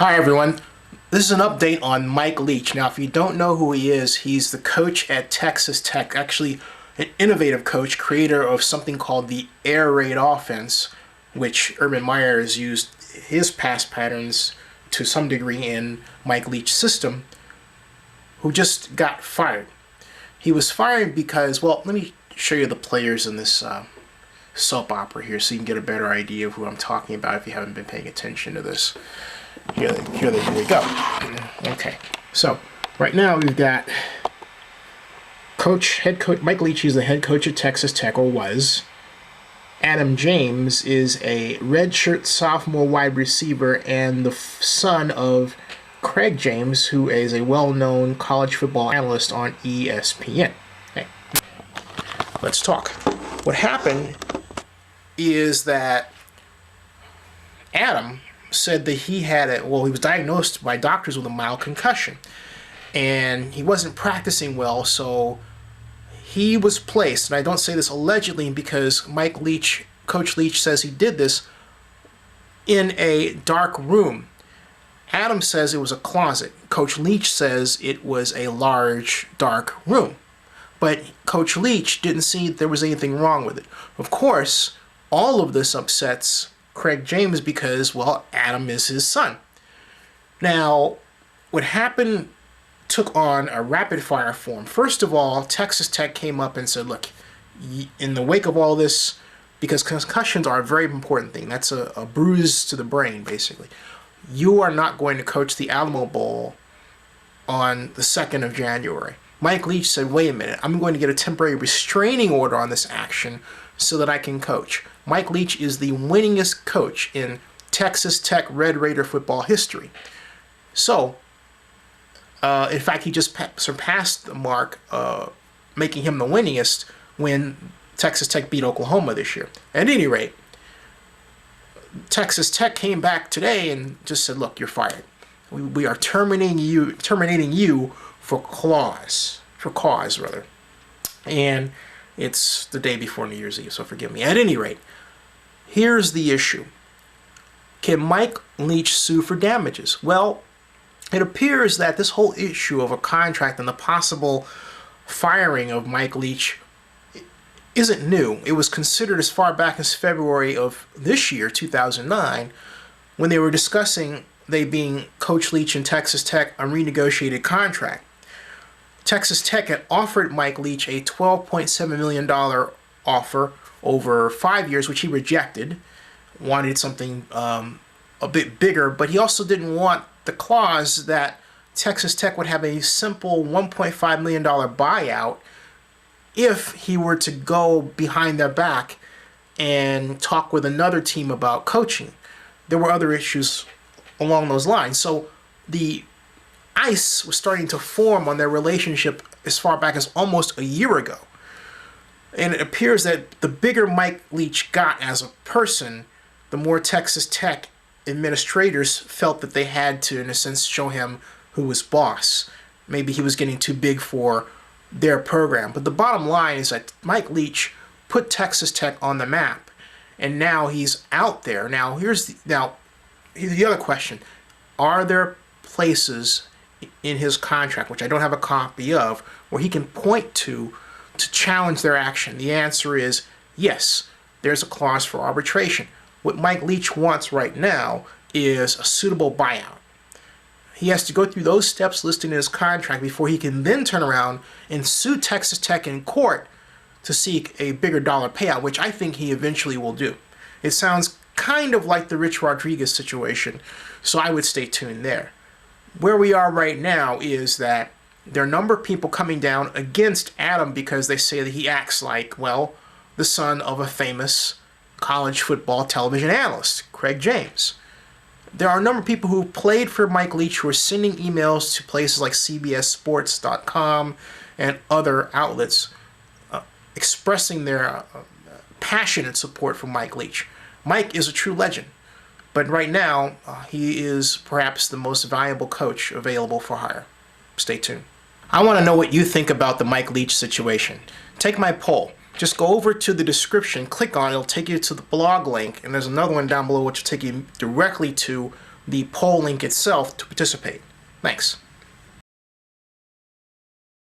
Hi everyone, this is an update on Mike Leach. Now if you don't know who he is, he's the coach at Texas Tech, actually an innovative coach, creator of something called the air raid offense, which Urban Meyer has used his pass patterns to some degree in Mike Leach's system, who just got fired. He was fired because, well, let me show you the players in this soap opera here so you can get a better idea of who I'm talking about if you haven't been paying attention to this. Here we go. Okay, so right now we've got head coach Mike Leach. He's the head coach at Texas Tech, or was. Adam James is a redshirt sophomore wide receiver and the son of Craig James, who is a well-known college football analyst on ESPN. Okay. Let's talk. What happened is that Adam said that he was diagnosed by doctors with a mild concussion, and he wasn't practicing well, so he was placed, and I don't say this allegedly because Coach Leach says he did this, in a dark room. Adam says it was a closet. Coach Leach says it was a large, dark room. But Coach Leach didn't see there was anything wrong with it. Of course, all of this upsets Craig James because, well, Adam is his son. Now, what happened took on a rapid-fire form. First of all, Texas Tech came up and said, look, in the wake of all this, because concussions are a very important thing. That's a bruise to the brain, basically. You are not going to coach the Alamo Bowl on the 2nd of January. Mike Leach said, wait a minute, I'm going to get a temporary restraining order on this action so that I can coach. Mike Leach is the winningest coach in Texas Tech Red Raider football history. So, in fact, he just surpassed the mark, making him the winningest when Texas Tech beat Oklahoma this year. At any rate, Texas Tech came back today and just said, look, you're fired. We are terminating you for cause. And it's the day before New Year's Eve, so forgive me. At any rate, here's the issue. Can Mike Leach sue for damages? Well, it appears that this whole issue of a contract and the possible firing of Mike Leach isn't new. It was considered as far back as February of this year, 2009, when they were discussing, they being Coach Leach and Texas Tech, a renegotiated contract. Texas Tech had offered Mike Leach a $12.7 million offer over 5 years, which he rejected, wanted something a bit bigger, but he also didn't want the clause that Texas Tech would have a simple $1.5 million buyout if he were to go behind their back and talk with another team about coaching. There were other issues along those lines. So the ice was starting to form on their relationship as far back as almost a year ago. And it appears that the bigger Mike Leach got as a person, the more Texas Tech administrators felt that they had to, in a sense, show him who was boss. Maybe he was getting too big for their program. But the bottom line is that Mike Leach put Texas Tech on the map, and now he's out there. Now, here's the other question. Are there places in his contract, which I don't have a copy of, where he can point to challenge their action? The answer is yes. There's a clause for arbitration. What Mike Leach wants right now is a suitable buyout. He has to go through those steps listed in his contract before he can then turn around and sue Texas Tech in court to seek a bigger dollar payout, which I think he eventually will do. It sounds kind of like the Rich Rodriguez situation, so I would stay tuned there. Where we are right now is that there are a number of people coming down against Adam because they say that he acts like, well, the son of a famous college football television analyst, Craig James. There are a number of people who played for Mike Leach who are sending emails to places like CBSSports.com and other outlets expressing their passionate support for Mike Leach. Mike is a true legend, but right now he is perhaps the most valuable coach available for hire. Stay tuned. I want to know what you think about the Mike Leach situation. Take my poll. Just go over to the description, click on it, it'll take you to the blog link, and there's another one down below which will take you directly to the poll link itself to participate. Thanks.